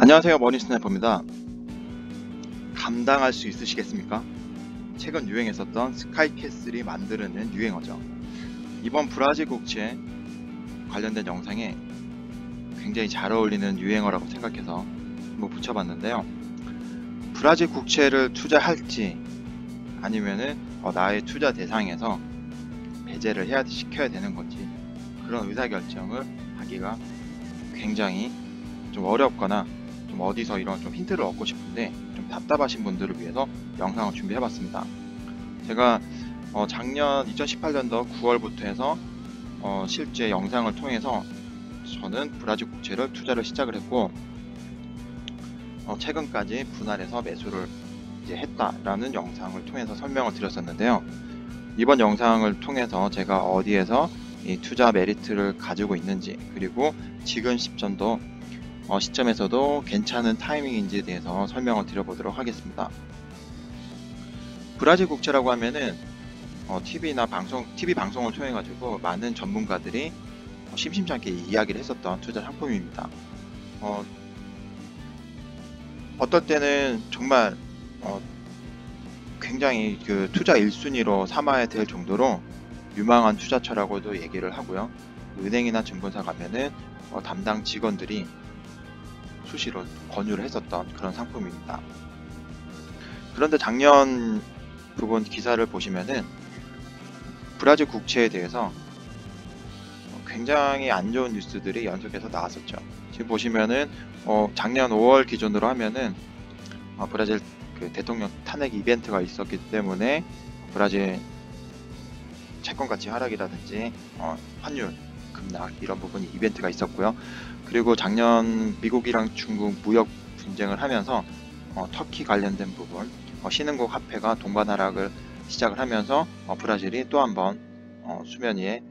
안녕하세요, 머니스나이퍼입니다. 감당할 수 있으시겠습니까? 최근 유행했었던 스카이캐슬이 만드는 유행어죠. 이번 브라질 국채 관련된 영상에 굉장히 잘 어울리는 유행어라고 생각해서 한번 붙여봤는데요. 브라질 국채를 투자할지 아니면은 나의 투자 대상에서 배제를 시켜야 되는 건지, 그런 의사결정을 하기가 굉장히 좀 어렵거나 좀 어디서 이런 좀 힌트를 얻고 싶은데 좀 답답하신 분들을 위해서 영상을 준비해봤습니다. 제가 작년 2018년도 9월부터 해서 실제 영상을 통해서 저는 브라질 국채를 투자를 시작을 했고, 최근까지 분할해서 매수를 이제 했다라는 영상을 통해서 설명을 드렸었는데요. 이번 영상을 통해서 제가 어디에서 이 투자 메리트를 가지고 있는지, 그리고 지금 시점에서도 괜찮은 타이밍인지에 대해서 설명을 드려보도록 하겠습니다. 브라질 국채라고 하면은 TV 방송을 통해 가지고 많은 전문가들이 심심치 않게 이야기를 했었던 투자 상품입니다. 어떨 때는 정말 굉장히 그 투자 1순위로 삼아야 될 정도로 유망한 투자처라고도 얘기를 하고요. 은행이나 증권사 가면은 담당 직원들이 수시로 권유를 했었던 그런 상품입니다. 그런데 작년 부분 기사를 보시면은 브라질 국채에 대해서 굉장히 안 좋은 뉴스들이 연속해서 나왔었죠. 지금 보시면은 작년 5월 기준으로 하면은 브라질 그 대통령 탄핵 이벤트가 있었기 때문에 브라질 채권 가치 하락이라든지 환율 급락 이런 부분이 이벤트가 있었고요. 그리고 작년 미국이랑 중국 무역 분쟁을 하면서 터키 관련된 부분, 신흥국 화폐가 동반 하락을 시작을 하면서 브라질이 또 한번 수면 위에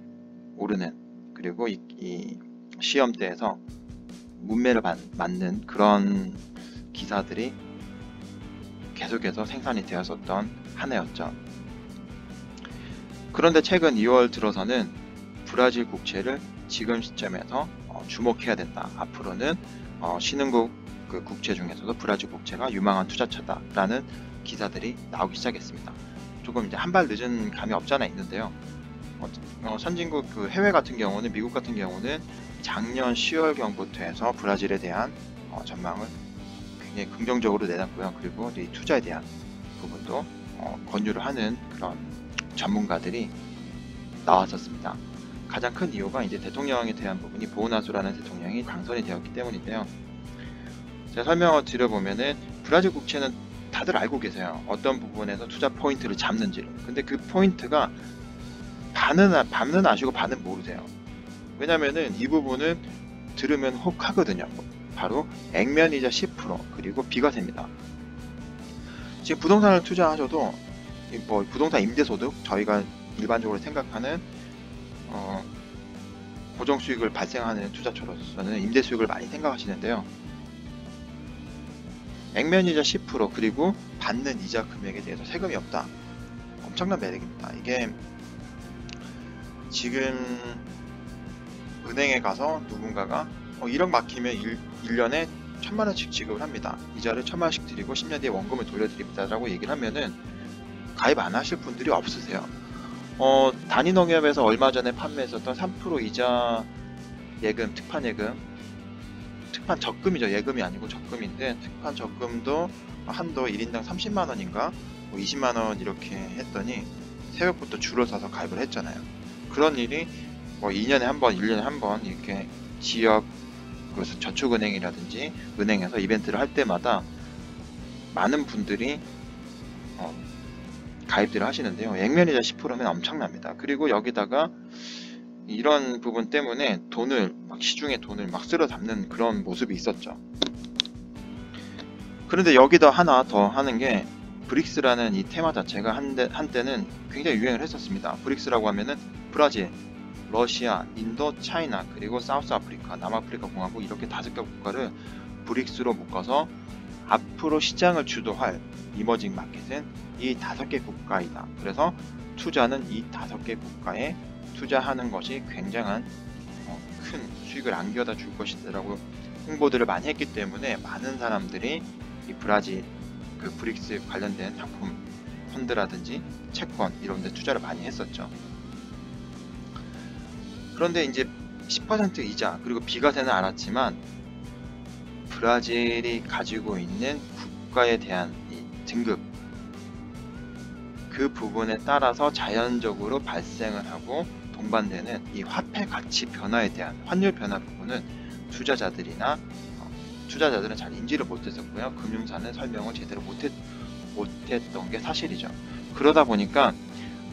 오르는, 그리고 이 시험대에서 문매를 맞는 그런 기사들이 계속해서 생산이 되었었던 한 해였죠. 그런데 최근 2월 들어서는 브라질 국채를 지금 시점에서 주목해야 된다. 앞으로는 신흥국 그 국채 중에서도 브라질 국채가 유망한 투자처다라는 기사들이 나오기 시작했습니다. 조금 이제 한 발 늦은 감이 없잖아 있는데요. 선진국 그 해외 같은 경우는, 미국 같은 경우는 작년 10월경부터 해서 브라질에 대한 전망을 굉장히 긍정적으로 내놨고요. 그리고 이 투자에 대한 부분도 권유를 하는 그런 전문가들이 나왔었습니다. 가장 큰 이유가 이제 대통령에 대한 부분이 보우나수라는 대통령이 당선이 되었기 때문인데요. 제가 설명을 드려보면은 브라질 국채는 다들 알고 계세요. 어떤 부분에서 투자 포인트를 잡는지를. 근데 그 포인트가 반은 아시고 반은 모르세요. 왜냐면은 이 부분은 들으면 혹 하거든요. 바로 액면이자 10% 그리고 비과세입니다. 지금 부동산을 투자하셔도 부동산 임대소득, 저희가 일반적으로 생각하는 고정수익을 발생하는 투자처로서는 임대수익을 많이 생각하시는데요. 액면이자 10% 그리고 받는 이자 금액에 대해서 세금이 없다. 엄청난 매력입니다. 이게 지금 은행에 가서 누군가가 1억 막히면 1년에 1000만원씩 지급을 합니다. 이자를 1000만원씩 드리고 10년 뒤에 원금을 돌려드립니다 라고 얘기를 하면은 가입 안 하실 분들이 없으세요. 단위농협에서 얼마 전에 판매했었던 3% 이자 예금, 특판 예금, 특판 적금이죠. 예금이 아니고 적금인데, 특판 적금도 한도 1인당 30만원인가 20만원 이렇게 했더니 새벽부터 줄을 서서 가입을 했잖아요. 그런 일이 2년에 한 번, 1년에 한 번 이렇게 지역 저축은행이라든지 은행에서 이벤트를 할 때마다 많은 분들이 가입들을 하시는데요. 액면이자 10%면 엄청납니다. 그리고 여기다가 이런 부분 때문에 시중에 돈을 막 쓸어 담는 그런 모습이 있었죠. 그런데 여기다 하나 더 하는 게, 브릭스라는 이 테마 자체가 한때는 굉장히 유행을 했었습니다. 브릭스라고 하면은 브라질, 러시아, 인도, 차이나, 그리고 사우스 아프리카, 남아프리카 공화국, 이렇게 5개 국가를 브릭스로 묶어서 앞으로 시장을 주도할 이머징 마켓은 이 5개 국가이다. 그래서 투자는 이 5개 국가에 투자하는 것이 굉장한 큰 수익을 안겨다 줄 것이라고 홍보들을 많이 했기 때문에 많은 사람들이 이 브라질 그 브릭스 관련된 상품 펀드라든지 채권 이런 데 투자를 많이 했었죠. 그런데 이제 10% 이자 그리고 비과세는 않았지만 브라질이 가지고 있는 국가에 대한 이 등급 그 부분에 따라서 자연적으로 발생을 하고 동반되는 이 화폐 가치 변화에 대한 환율 변화 부분은 투자자들은 잘 인지를 못했었고요. 금융사는 설명을 제대로 못했던 게 사실이죠. 그러다 보니까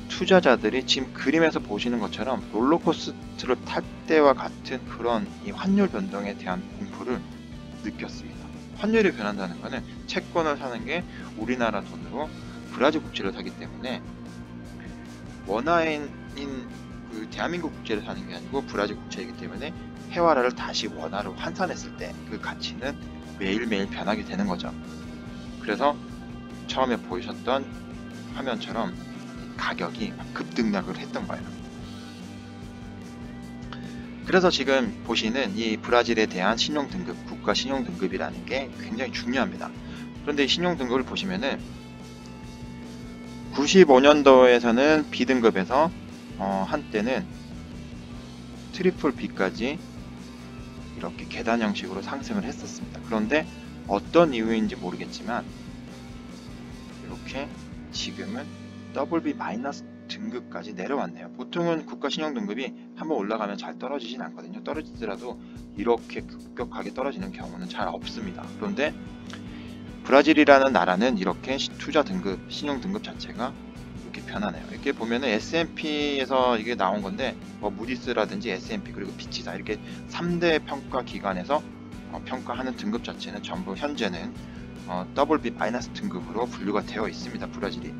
투자자들이 지금 그림에서 보시는 것처럼 롤러코스터를 탈 때와 같은 그런 이 환율 변동에 대한 공포를 느꼈습니다. 환율이 변한다는 것은 채권을 사는 게 우리나라 돈으로 브라질 국채를 사기 때문에 원화인 그 대한민국 국채를 사는 게 아니고 브라질 국채이기 때문에 해와라를 다시 원화로 환산했을 때 그 가치는 매일매일 변하게 되는 거죠. 그래서 처음에 보이셨던 화면처럼 가격이 급등락을 했던 거예요. 그래서 지금 보시는 이 브라질에 대한 신용등급, 국가 신용등급이라는 게 굉장히 중요합니다. 그런데 이 신용등급을 보시면은 95년도에서는 B등급에서 한때는 트리플 B까지 이렇게 계단 형식으로 상승을 했었습니다. 그런데 어떤 이유인지 모르겠지만 이렇게 지금은 WB- 등급까지 내려왔네요. 보통은 국가 신용 등급이 한번 올라가면 잘 떨어지진 않거든요. 떨어지더라도 이렇게 급격하게 떨어지는 경우는 잘 없습니다. 그런데 브라질이라는 나라는 이렇게 투자 등급, 신용 등급 자체가 이렇게 변하네요. 이렇게 보면은 S&P에서 이게 나온 건데 뭐 무디스라든지 S&P 그리고 피치다 이렇게 3대 평가 기관에서 평가하는 등급 자체는 전부 현재는 WB- 등급으로 분류가 되어 있습니다. 브라질이.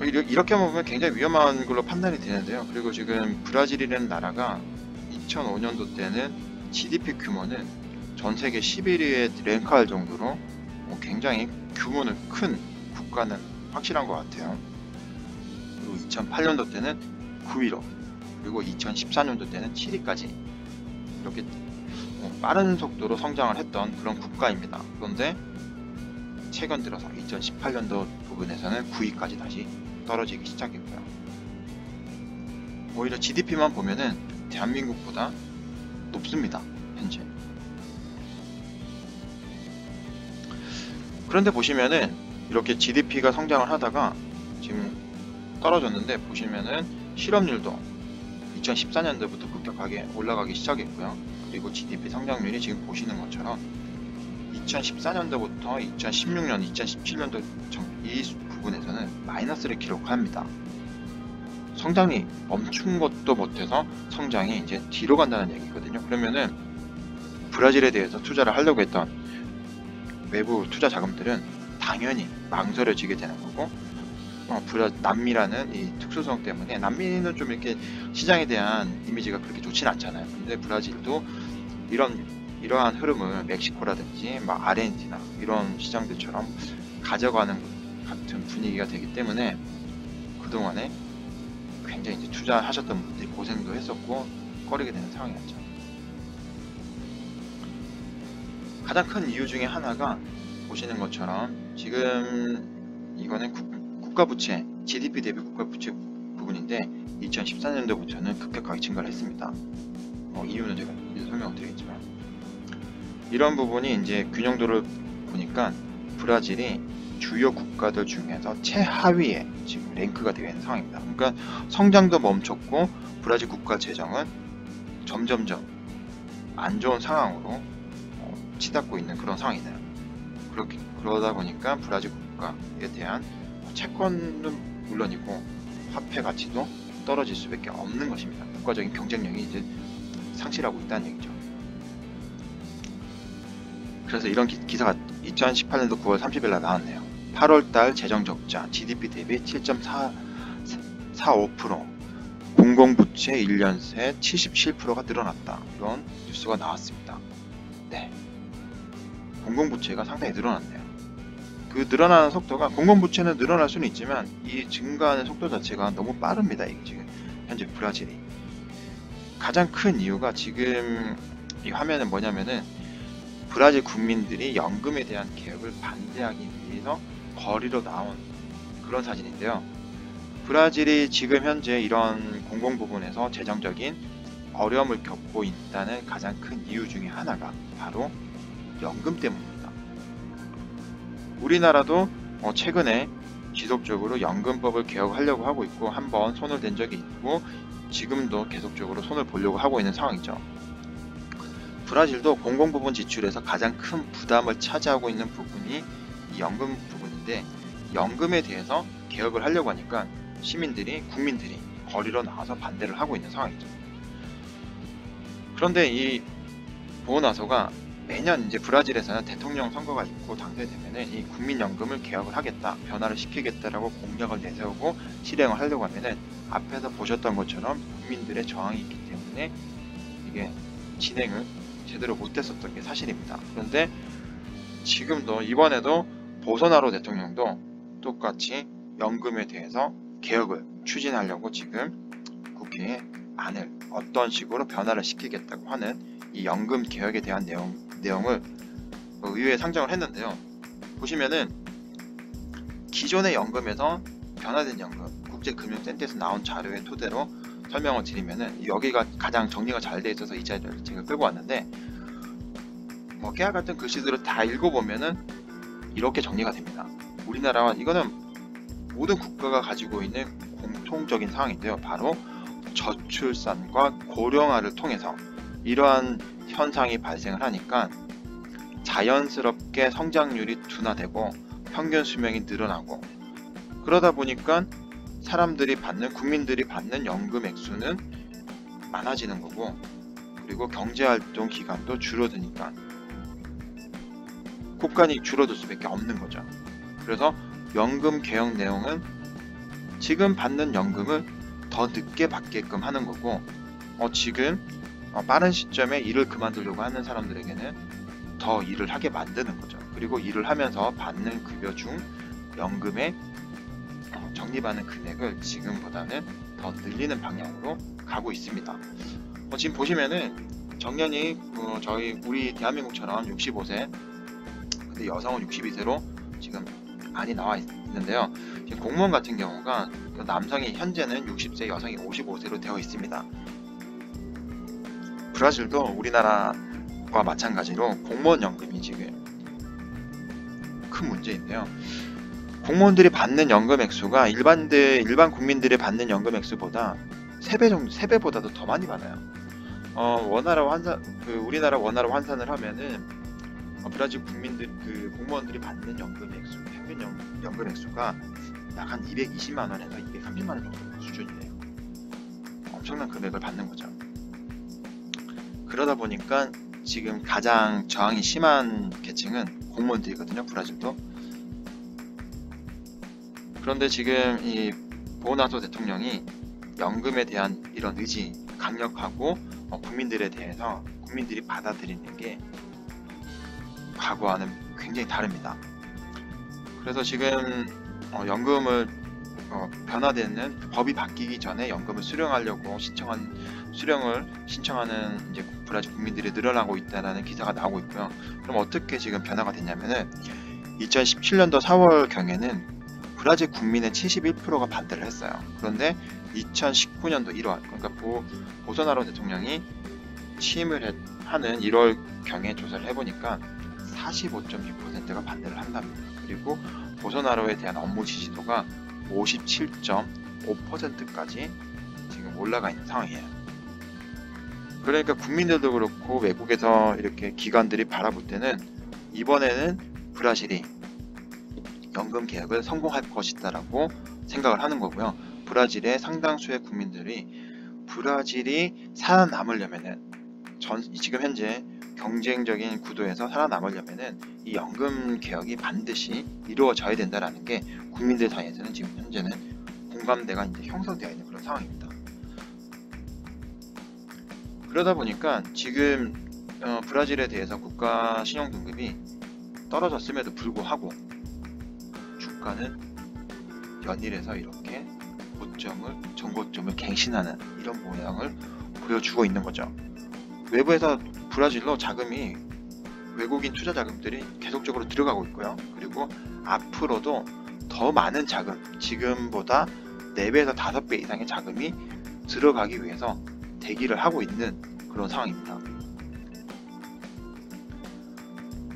이렇게 보면 굉장히 위험한 걸로 판단이 되는데요. 그리고 지금 브라질이라는 나라가 2005년도 때는 GDP 규모는 전 세계 11위에 랭크할 정도로 굉장히 규모는 큰 국가는 확실한 것 같아요. 그리고 2008년도 때는 9위로 그리고 2014년도 때는 7위까지 이렇게 빠른 속도로 성장을 했던 그런 국가입니다. 그런데 최근 들어서 2018년도 부분에서는 9위까지 다시 떨어지기 시작했고요. 오히려 GDP만 보면은 대한민국보다 높습니다. 현재. 그런데 보시면은 이렇게 GDP가 성장을 하다가 지금 떨어졌는데 보시면은 실업률도 2014년도부터 급격하게 올라가기 시작했고요. 그리고 GDP 성장률이 지금 보시는 것처럼 2014년도부터 2016년, 2017년도 이 부분에서는 마이너스를 기록합니다. 성장이 멈춘 것도 못해서 성장이 이제 뒤로 간다는 얘기거든요. 그러면은 브라질에 대해서 투자를 하려고 했던 외부 투자 자금들은 당연히 망설여지게 되는 거고 남미라는 이 특수성 때문에 남미는 좀 이렇게 시장에 대한 이미지가 그렇게 좋진 않잖아요. 근데 브라질도 이러한 흐름을 멕시코라든지 아르헨티나 이런 시장들처럼 가져가는 같은 분위기가 되기 때문에 그동안에 굉장히 이제 투자하셨던 분들이 고생도 했었고 꺼리게 되는 상황이었죠. 가장 큰 이유 중에 하나가 보시는 것처럼 지금 이거는 국가부채, GDP 대비 국가부채 부분인데 2014년도부터는 급격하게 증가를 했습니다. 이유는 제가 설명을 드리겠지만 이런 부분이 이제 균형도를 보니까 브라질이 주요 국가들 중에서 최하위에 지금 랭크가 되어 있는 상황입니다. 그러니까 성장도 멈췄고 브라질 국가 재정은 점점점 안 좋은 상황으로 치닫고 있는 그런 상황이네요. 그러다 보니까 브라질 국가에 대한 채권은 물론이고 화폐 가치도 떨어질 수밖에 없는 것입니다. 국가적인 경쟁력이 이제 상실하고 있다는 얘기죠. 그래서 이런 기사가 2018년도 9월 30일 날 나왔네요. 8월달 재정 적자, GDP 대비 7.45%, 공공부채 1년 새 77%가 늘어났다. 이런 뉴스가 나왔습니다. 네, 공공부채가 상당히 늘어났네요. 그 늘어나는 속도가 공공부채는 늘어날 수는 있지만 이 증가하는 속도 자체가 너무 빠릅니다. 이게 지금 현재 브라질이. 가장 큰 이유가 지금 이 화면은 뭐냐면은 브라질 국민들이 연금에 대한 개혁을 반대하기 위해서 거리로 나온 그런 사진인데요. 브라질이 지금 현재 이런 공공 부분에서 재정적인 어려움을 겪고 있다는 가장 큰 이유 중에 하나가 바로 연금 때문입니다. 우리나라도 최근에 지속적으로 연금법을 개혁하려고 하고 있고 한번 손을 댄 적이 있고 지금도 계속적으로 손을 보려고 하고 있는 상황이죠. 브라질도 공공부문 지출에서 가장 큰 부담을 차지하고 있는 부분이 이 연금 부분인데 연금에 대해서 개혁을 하려고 하니까 국민들이 거리로 나와서 반대를 하고 있는 상황이죠. 그런데 이 보호나서가 매년 이제 브라질에서는 대통령 선거가 있고 당선되면은 이 국민연금을 개혁을 하겠다, 변화를 시키겠다라고 공약을 내세우고 실행을 하려고 하면은 앞에서 보셨던 것처럼 국민들의 저항이 있기 때문에 이게 진행을 제대로 못했었던 게 사실입니다. 그런데 지금도 이번에도 보소나로 대통령도 똑같이 연금에 대해서 개혁을 추진하려고 지금 국회에 안을 어떤 식으로 변화를 시키겠다고 하는 이 연금 개혁에 대한 내용을 의회에 상정을 했는데요. 보시면은 기존의 연금에서 변화된 연금, 국제금융센터에서 나온 자료의 토대로 설명을 드리면은 여기가 가장 정리가 잘 돼 있어서 이 자료를 제가 끌고 왔는데 깨알 같은 글씨들을 다 읽어보면은 이렇게 정리가 됩니다. 우리나라와 이거는 모든 국가가 가지고 있는 공통적인 상황인데요. 바로 저출산과 고령화를 통해서 이러한 현상이 발생을 하니까 자연스럽게 성장률이 둔화되고 평균 수명이 늘어나고 그러다 보니까 국민들이 받는 연금 액수는 많아지는 거고 그리고 경제활동 기간도 줄어드니까 국간이 줄어들 수밖에 없는 거죠. 그래서 연금 개혁 내용은 지금 받는 연금을 더 늦게 받게끔 하는 거고 지금 빠른 시점에 일을 그만두려고 하는 사람들에게는 더 일을 하게 만드는 거죠. 그리고 일을 하면서 받는 급여 중 연금에 적립하는 금액을 지금보다는 더 늘리는 방향으로 가고 있습니다. 지금 보시면은 정년이 우리 대한민국처럼 65세 근데 여성은 62세로 지금 안이 나와 있는데요. 지금 공무원 같은 경우가 남성이 현재는 60세, 여성이 55세로 되어 있습니다. 브라질도 우리나라와 마찬가지로 공무원 연금이 지금 큰 문제인데요. 공무원들이 받는 연금 액수가 일반 국민들이 받는 연금 액수보다 3배보다도 더 많이 받아요. 우리나라 원화로 환산을 하면은 브라질 공무원들이 받는 연금 액수, 평균 연금 액수가 약 한 220만 원에서 230만 원 정도 수준이에요. 엄청난 금액을 받는 거죠. 그러다 보니까 지금 가장 저항이 심한 계층은 공무원들이거든요, 브라질도. 그런데 지금 이 보호나소 대통령이 연금에 대한 이런 의지 강력하고 국민들이 받아들이는 게 과거와는 굉장히 다릅니다. 그래서 지금 연금을 변화되는 법이 바뀌기 전에 연금을 수령하려고 수령을 신청하는 이제 브라질 국민들이 늘어나고 있다는 기사가 나오고 있고요. 그럼 어떻게 지금 변화가 됐냐면은 2017년도 4월 경에는 브라질 국민의 71%가 반대를 했어요. 그런데 2019년도 1월, 그러니까 보소나로 대통령이 취임을 하는 1월 경에 조사를 해보니까 45.6%가 반대를 한답니다. 그리고 보소나로에 대한 업무 지지도가 57.5%까지 지금 올라가 있는 상황이에요. 그러니까 국민들도 그렇고 외국에서 이렇게 기관들이 바라볼 때는 이번에는 브라질이 연금 개혁을 성공할 것이다라고 생각을 하는 거고요. 브라질의 상당수의 국민들이 브라질이 살아남으려면은 지금 현재 경쟁적인 구도에서 살아남으려면은 이 연금 개혁이 반드시 이루어져야 된다라는 게 국민들 사이에서는 지금 현재는 공감대가 이제 형성되어 있는 그런 상황입니다. 그러다 보니까 지금 브라질에 대해서 국가 신용등급이 떨어졌음에도 불구하고 주가는 연일에서 이렇게 전고점을 갱신하는 이런 모양을 보여주고 있는 거죠. 외부에서 브라질로 자금이 외국인 투자 자금들이 계속적으로 들어가고 있고요. 그리고 앞으로도 더 많은 자금, 지금보다 4배에서 5배 이상의 자금이 들어가기 위해서 대기를 하고 있는 그런 상황입니다.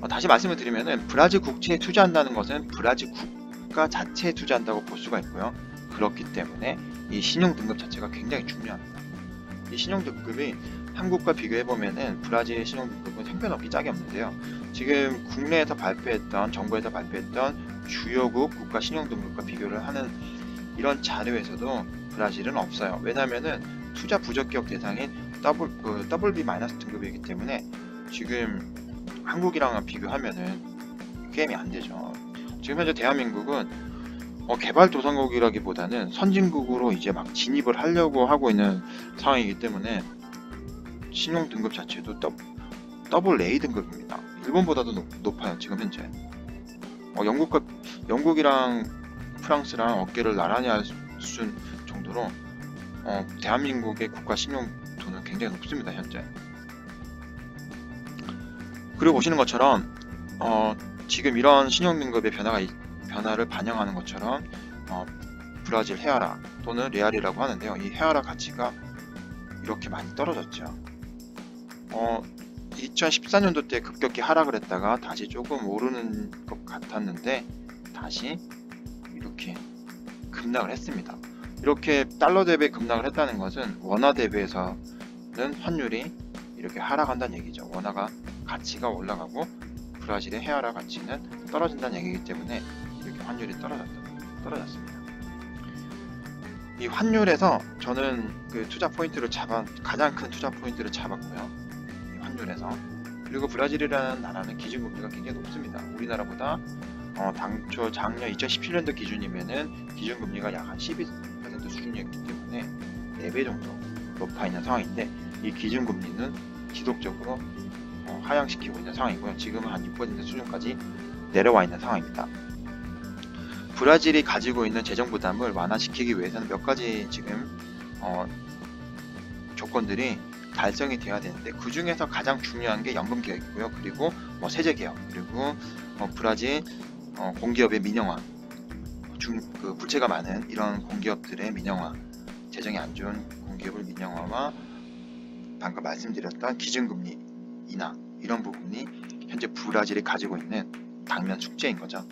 다시 말씀을 드리면은 브라질 국채에 투자한다는 것은 브라질 국가 자체에 투자한다고 볼 수가 있고요. 그렇기 때문에 이 신용 등급 자체가 굉장히 중요합니다. 이 신용 등급이 한국과 비교해 보면은 브라질의 신용 등급은 형편없기 짝이 없는데요. 지금 국내에서 발표했던, 정부에서 발표했던 주요국 국가 신용 등급과 비교를 하는 이런 자료에서도 브라질은 없어요. 왜냐면은 투자 부적 기업 대상인 WB- 등급이기 때문에 지금 한국이랑 비교하면은 게임이 안 되죠. 지금 현재 대한민국은 개발도상국이라기보다는 선진국으로 이제 막 진입을 하려고 하고 있는 상황이기 때문에 신용 등급 자체도 AA 등급입니다. 일본보다도 높아요. 지금 현재. 영국이랑 프랑스랑 어깨를 나란히 할 수준 정도로 대한민국의 국가 신용도는 굉장히 높습니다. 현재. 그리고 보시는 것처럼 지금 이런 신용 등급의 변화를 반영하는 것처럼 브라질 헤아라 또는 레알이라고 하는데요. 이 헤아라 가치가 이렇게 많이 떨어졌죠. 2014년도 때 급격히 하락을 했다가 다시 조금 오르는 것 같았는데 다시 이렇게 급락을 했습니다. 이렇게 달러 대비 급락을 했다는 것은 원화 대비해서는 환율이 이렇게 하락한다는 얘기죠. 원화가 가치가 올라가고 브라질의 헤아라 가치는 떨어진다는 얘기이기 때문에 이렇게 환율이 떨어졌습니다. 이 환율에서 저는 그 가장 큰 투자 포인트를 잡았고요. 이 환율에서. 그리고 브라질이라는 나라는 기준금리가 굉장히 높습니다. 우리나라보다 당초 작년 2017년도 기준이면은 기준금리가 약 한 12% 수준이었기 때문에 4배 정도 높아 있는 상황인데 이 기준금리는 지속적으로 하향시키고 있는 상황이고요. 지금은 한 6% 수준까지 내려와 있는 상황입니다. 브라질이 가지고 있는 재정 부담을 완화시키기 위해서는 몇 가지 지금 조건들이 달성이 돼야 되는데 그 중에서 가장 중요한 게 연금 개혁이고요. 그리고 세제 개혁, 그리고 브라질 공기업의 민영화, 부채가 많은 이런 공기업들의 민영화, 재정이 안 좋은 공기업의 민영화와 방금 말씀드렸던 기준금리 인하, 이런 부분이 현재 브라질이 가지고 있는 당면 숙제인 거죠.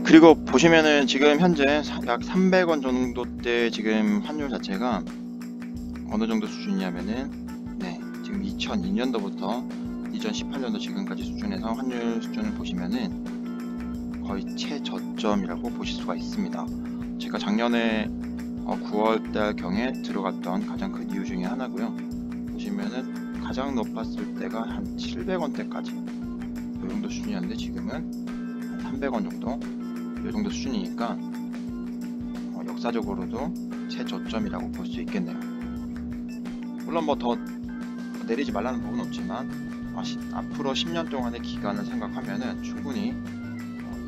그리고 보시면은 지금 현재 약 300원 정도대 지금 환율 자체가 어느 정도 수준이냐면은 지금 2002년도부터 2018년도 지금까지 수준에서 환율 수준을 보시면은 거의 최저점이라고 보실 수가 있습니다. 제가 작년에 9월달 경에 들어갔던 가장 큰 이유 중에 하나고요. 보시면은 가장 높았을 때가 한 700원대까지 이 정도 수준이었는데 지금은 한 300원 정도 이 정도 수준이니까 역사적으로도 최저점이라고 볼 수 있겠네요. 물론 더 내리지 말라는 부분은 없지만 앞으로 10년 동안의 기간을 생각하면은 충분히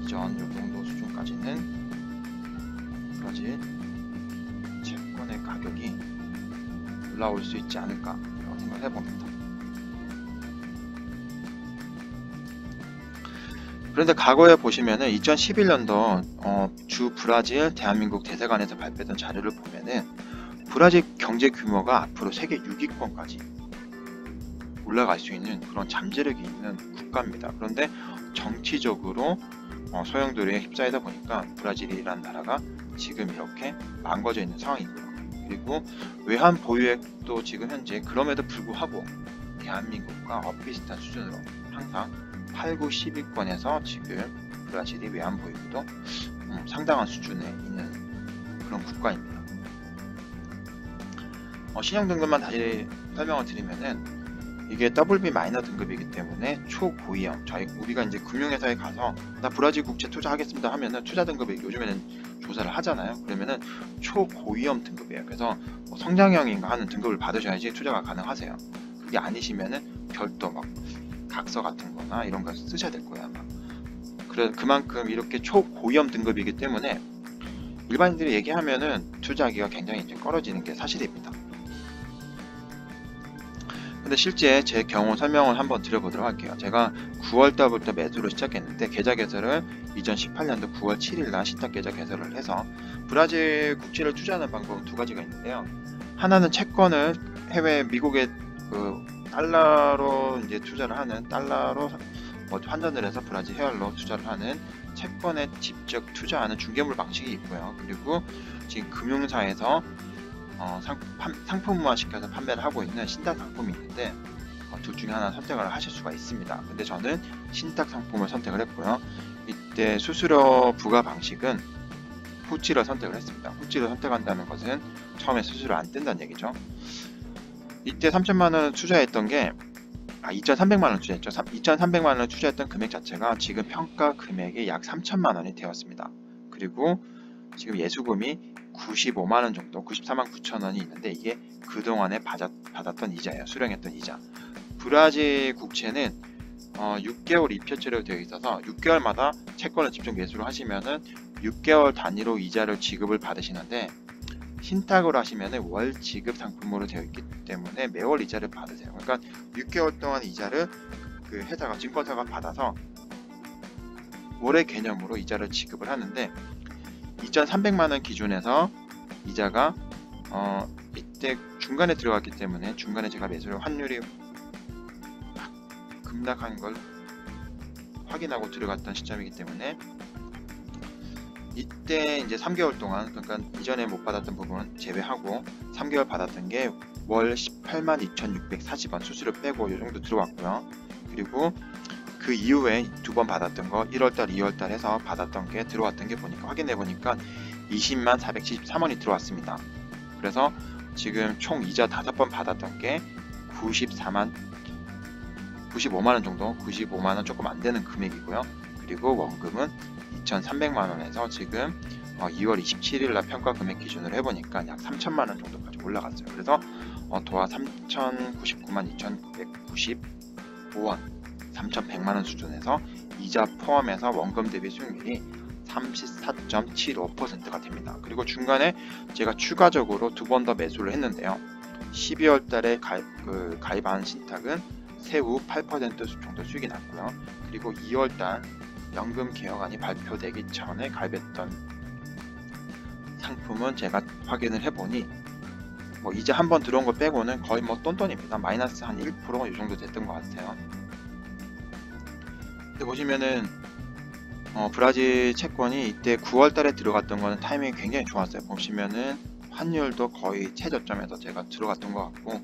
이전 이 정도 수준까지는 브라질 채권의 가격이 올라올 수 있지 않을까라고 생각을 해봅니다. 그런데 과거에 보시면은 2011년도 주 브라질 대한민국 대사관에서 발표했던 자료를 보면은 브라질 경제 규모가 앞으로 세계 6위권까지 올라갈 수 있는 그런 잠재력이 있는 국가입니다. 그런데 정치적으로 소용돌이에 휩싸이다 보니까 브라질이라는 나라가 지금 이렇게 망가져 있는 상황이고요. 그리고 외환 보유액도 지금 현재 그럼에도 불구하고 대한민국과 비슷한 수준으로 항상 8, 9, 10위권에서 지금 브라질이 외환 보유도 상당한 수준에 있는 그런 국가입니다. 신용 등급만 다시 설명을 드리면은 이게 WB- 등급이기 때문에 초고위험, 우리가 이제 금융회사에 가서 나 브라질 국채 투자하겠습니다 하면은 투자 등급이 요즘에는 조사를 하잖아요. 그러면은 초고위험 등급이에요. 그래서 성장형인가 하는 등급을 받으셔야지 투자가 가능하세요. 그게 아니시면은 별도 각서 같은 거나 이런 거 쓰셔야 될 거예요 아마. 그만큼 이렇게 초고위험 등급이기 때문에 일반인들이 얘기하면은 투자하기가 굉장히 이제 꺼려지는 게 사실입니다. 근데 실제 제 경우 설명을 한번 드려보도록 할게요. 제가 9월달부터 매수를 시작했는데 계좌 개설을 2018년도 9월 7일날 신탁 계좌 개설을 해서 브라질 국채를 투자하는 방법은 두 가지가 있는데요. 하나는 채권을 해외 미국의 그 달러로 이제 투자를 하는 달러로 환전을 해서 브라질 헤알로 투자를 하는 채권에 직접 투자하는 중개물 방식이 있고요. 그리고 지금 금융사에서 상품화 시켜서 판매를 하고 있는 신탁 상품이 있는데 둘 중에 하나 선택을 하실 수가 있습니다. 근데 저는 신탁 상품을 선택을 했고요. 이때 수수료 부과 방식은 후치를 선택을 했습니다. 후치를 선택한다는 것은 처음에 수수료 안 뗀다는 얘기죠. 이때 3천만원을 투자했던 게 2,300만원 투자했죠. 2,300만원을 투자했던 금액 자체가 지금 평가 금액이 약 3천만원이 되었습니다. 그리고 지금 예수금이 95만원 정도, 94만 9천원이 있는데 이게 그동안에 받았던 이자예요. 수령했던 이자. 브라질 국채는 6개월 입혀체로 되어 있어서 6개월마다 채권을 직접 매수를 하시면은 6개월 단위로 이자를 지급을 받으시는데 신탁을 하시면은 월 지급 상품으로 되어 있기 때문에 매월 이자를 받으세요. 그러니까 6개월 동안 이자를 그 회사가 증권사가 받아서 월의 개념으로 이자를 지급을 하는데 2,300만원 기준에서 이자가 이때 중간에 들어갔기 때문에 중간에 제가 매수를 환율이 급락한 걸 확인하고 들어갔던 시점이기 때문에 이때 이제 3개월 동안 그러니까 이전에 못 받았던 부분 제외하고 3개월 받았던 게 월 182,640원 수수료 빼고 이 정도 들어왔고요. 그리고 그 이후에 두 번 받았던 거 1월달 2월달 해서 받았던 게 들어왔던 게 보니까 확인해 보니까 20만 473원이 들어왔습니다. 그래서 지금 총 이자 5번 받았던 게 95만원 정도, 95만원 조금 안 되는 금액이고요. 그리고 원금은 2,300만원에서 지금 2월 27일날 평가 금액 기준으로 해보니까 약 3천만원 정도까지 올라갔어요. 그래서 도합 3,099만 2,995원 3,100만원 수준에서 이자 포함해서 원금 대비 수익률이 34.75%가 됩니다. 그리고 중간에 제가 추가적으로 두 번 더 매수를 했는데요. 12월 달에 가입한 신탁은 세후 8% 정도 수익이 났고요. 그리고 2월 달 연금 개혁안이 발표되기 전에 가입했던 상품은 제가 확인을 해보니 이자 한 번 들어온 거 빼고는 거의 똔똔입니다. 마이너스 한 1% 이 정도 됐던 것 같아요. 근데 보시면은 브라질 채권이 이때 9월 달에 들어갔던 거는 타이밍이 굉장히 좋았어요. 보시면은 환율도 거의 최저점에서 제가 들어갔던 것 같고,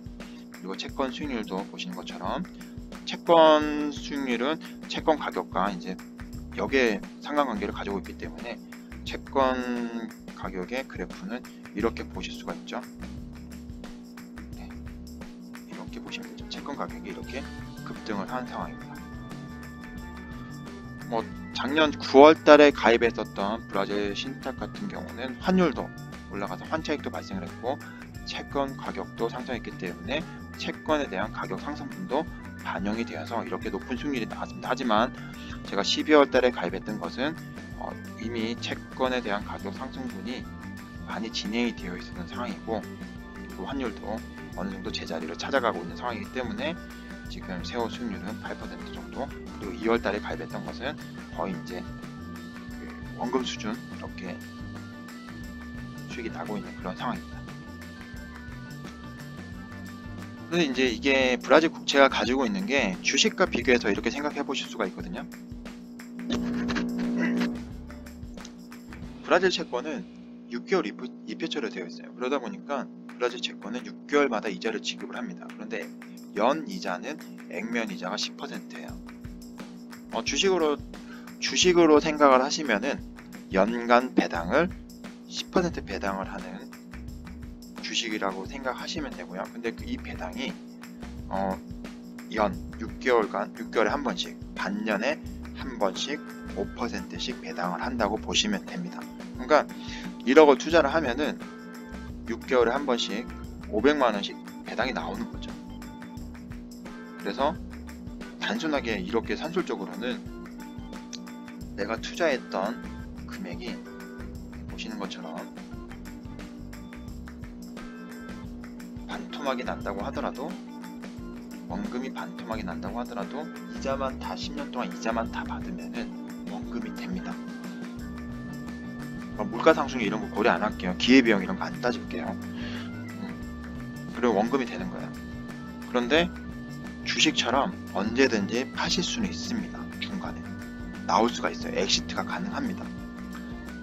그리고 채권 수익률도 보시는 것처럼 채권 수익률은 채권 가격과 이제 역의 상관관계를 가지고 있기 때문에 채권 가격의 그래프는 이렇게 보실 수가 있죠. 네, 이렇게 보시면 되죠. 채권 가격이 이렇게 급등을 한 상황입니다. 작년 9월 달에 가입했었던 브라질 신탁 같은 경우는 환율도 올라가서 환차익도 발생을 했고 채권 가격도 상승했기 때문에 채권에 대한 가격 상승분도 반영이 되어서 이렇게 높은 수익률이 나왔습니다. 하지만 제가 12월 달에 가입했던 것은 이미 채권에 대한 가격 상승분이 많이 진행이 되어 있었던 상황이고, 그 환율도 어느 정도 제자리를 찾아가고 있는 상황이기 때문에 지금 세후 수익률은 8% 정도, 그리고 2월 달에 가입했던 것은 거의 이제 원금 수준 이렇게 수익이 나고 있는 그런 상황입니다. 근데 이제 이게 브라질 국채가 가지고 있는 게 주식과 비교해서 이렇게 생각해 보실 수가 있거든요. 브라질 채권은 6개월 입회처로 되어 있어요. 그러다 보니까 브라질 채권은 6개월마다 이자를 지급을 합니다. 그런데 연 이자는 액면 이자가 10%예요. 주식으로 생각을 하시면은 연간 배당을 10% 배당을 하는 주식이라고 생각하시면 되고요. 근데 이 배당이 연 6개월에 한 번씩, 반년에 한 번씩 5%씩 배당을 한다고 보시면 됩니다. 그러니까 1억을 투자를 하면은 6개월에 한 번씩 500만원씩 배당이 나오는 거죠. 그래서 단순하게 이렇게 산술적으로는 내가 투자했던 금액이 보시는 것처럼 반토막이 난다고 하더라도, 원금이 반토막이 난다고 하더라도 이자만 다 10년 동안 이자만 다 받으면은 원금이 됩니다. 물가상승 이런 거 고려 안 할게요. 기회비용 이런 거 안 따질게요. 그리고 원금이 되는 거예요. 그런데 주식처럼 언제든지 파실 수는 있습니다. 중간에 나올 수가 있어요. 엑시트가 가능합니다.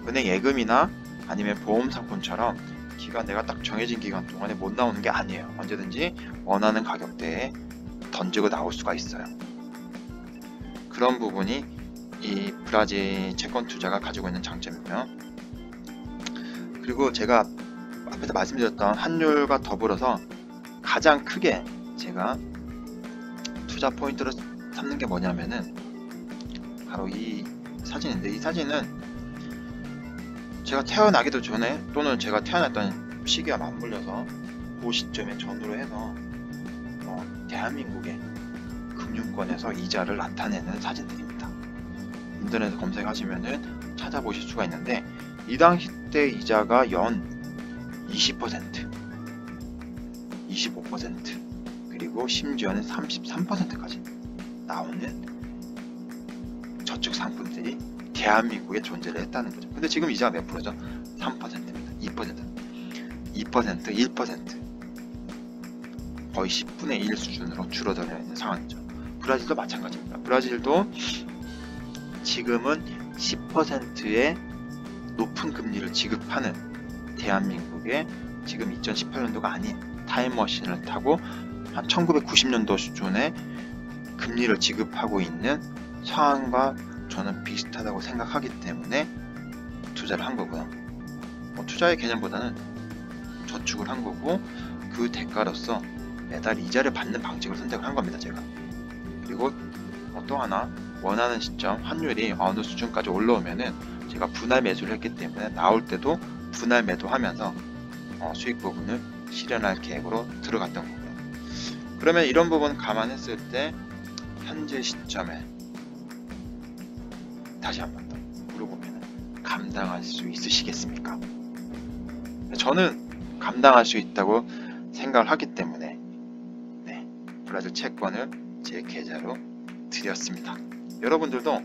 은행 예금이나 아니면 보험 상품처럼 기간, 내가 딱 정해진 기간 동안에 못 나오는 게 아니에요. 언제든지 원하는 가격대에 던지고 나올 수가 있어요. 그런 부분이 이 브라질 채권 투자가 가지고 있는 장점이고요. 그리고 제가 앞에서 말씀드렸던 환율과 더불어서 가장 크게 제가 투자 포인트로 삼는 게 뭐냐면은 바로 이 사진인데, 이 사진은 제가 태어나기도 전에 또는 제가 태어났던 시기와 맞물려서 그 시점에 전후로 해서 대한민국의 금융권에서 이자를 나타내는 사진들입니다. 인터넷에 검색하시면은 찾아보실 수가 있는데, 이 당시 때 이자가 연 20%, 25%, 그리고 심지어는 33%까지 나오는 저축 상품들이 대한민국에 존재를 했다는 거죠. 근데 지금 이자가 몇 프로죠? 3%입니다. 2%, 1%, 거의 10분의 1 수준으로 줄어들어 있는 상황이죠. 브라질도 마찬가지입니다. 브라질도 지금은 10%의 높은 금리를 지급하는, 대한민국의 지금 2018년도가 아닌 타임머신을 타고 한 1990년도 수준의 금리를 지급하고 있는 상황과 저는 비슷하다고 생각하기 때문에 투자를 한 거고요. 투자의 개념보다는 저축을 한 거고, 그 대가로서 매달 이자를 받는 방식을 선택을 한 겁니다, 제가. 그리고 또 하나, 원하는 시점 환율이 어느 수준까지 올라오면은 제가 분할 매수를 했기 때문에 나올 때도 분할 매도하면서 수익 부분을 실현할 계획으로 들어갔던 거고요. 그러면 이런 부분 감안했을 때 현재 시점에 다시 한 번 더 물어보면 감당할 수 있으시겠습니까? 저는 감당할 수 있다고 생각을 하기 때문에 브라질 채권을 제 계좌로 드렸습니다. 여러분들도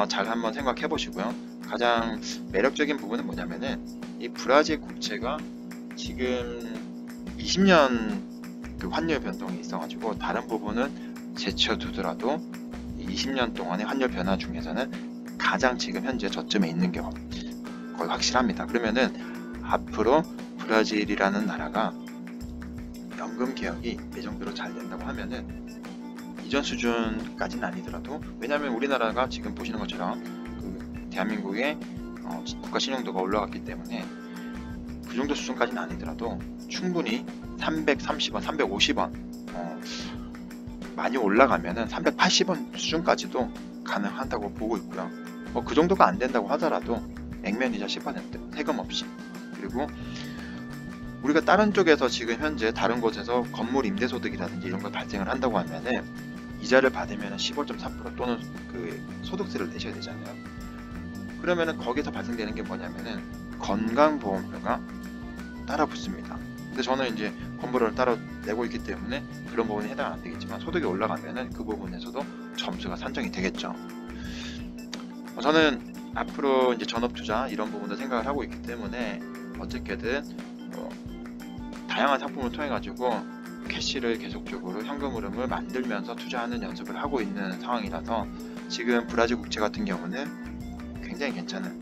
잘 한번 생각해 보시고요. 가장 매력적인 부분은 뭐냐면은 이 브라질 국채가 지금 20년 그 환율 변동이 있어가지고 다른 부분은 제쳐두더라도 20년 동안의 환율 변화 중에서는 가장 지금 현재 저점에 있는 게 거의 확실합니다. 그러면은 앞으로 브라질이라는 나라가 연금 개혁이 예정대로 잘 된다고 하면은 이전 수준까지는 아니더라도, 왜냐하면 우리나라가 지금 보시는 것처럼 그 대한민국의 국가 신용도가 올라갔기 때문에 그 정도 수준까지는 아니더라도 충분히 330원, 350원 많이 올라가면은 380원 수준까지도 가능하다고 보고 있고요. 그 정도가 안 된다고 하더라도 액면이자 10% 세금 없이, 그리고 우리가 다른 쪽에서 지금 현재 다른 곳에서 건물 임대소득이라든지 이런 걸 발생을 한다고 하면은 이자를 받으면 15.4% 또는 그 소득세를 내셔야 되잖아요. 그러면은 거기서 발생되는 게 뭐냐면은 건강보험료가 따라 붙습니다. 근데 저는 이제 건보료를 따로 내고 있기 때문에 그런 부분에 해당 안 되겠지만, 소득이 올라가면은 그 부분에서도 점수가 산정이 되겠죠. 저는 앞으로 이제 전업투자 이런 부분도 생각을 하고 있기 때문에 어떻게든 다양한 상품을 통해 가지고 캐시를 계속적으로 현금 흐름을 만들면서 투자하는 연습을 하고 있는 상황이라서 지금 브라질 국채 같은 경우는 굉장히 괜찮은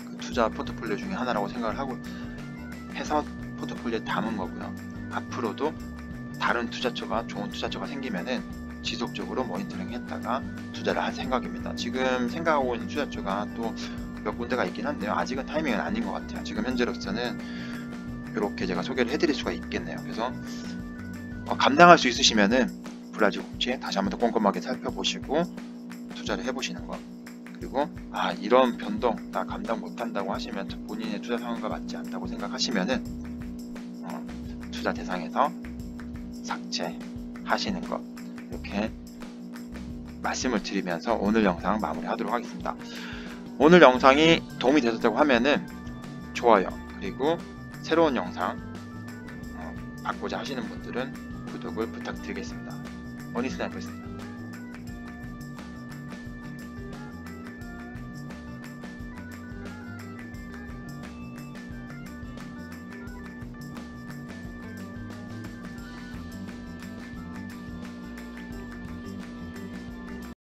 그 투자 포트폴리오 중에 하나라고 생각을 하고 해서 포트폴리오에 담은 거고요. 앞으로도 다른 투자처가, 좋은 투자처가 생기면은 지속적으로 모니터링 했다가 투자를 할 생각입니다. 지금 생각하고 있는 투자처가 또 몇 군데가 있긴 한데요. 아직은 타이밍은 아닌 것 같아요. 지금 현재로서는 이렇게 제가 소개를 해드릴 수가 있겠네요. 그래서 감당할 수 있으시면은 브라질 국채 다시 한번 더 꼼꼼하게 살펴보시고 투자를 해보시는 것. 그리고 이런 변동 나 감당 못한다고 하시면, 본인의 투자 상황과 맞지 않다고 생각하시면은 투자 대상에서 삭제하시는 것, 이렇게 말씀을 드리면서 오늘 영상 마무리하도록 하겠습니다. 오늘 영상이 도움이 되셨다고 하면은 좋아요, 그리고 새로운 영상 받고자 하시는 분들은 구독을 부탁드리겠습니다. 머니스나이퍼였습니다.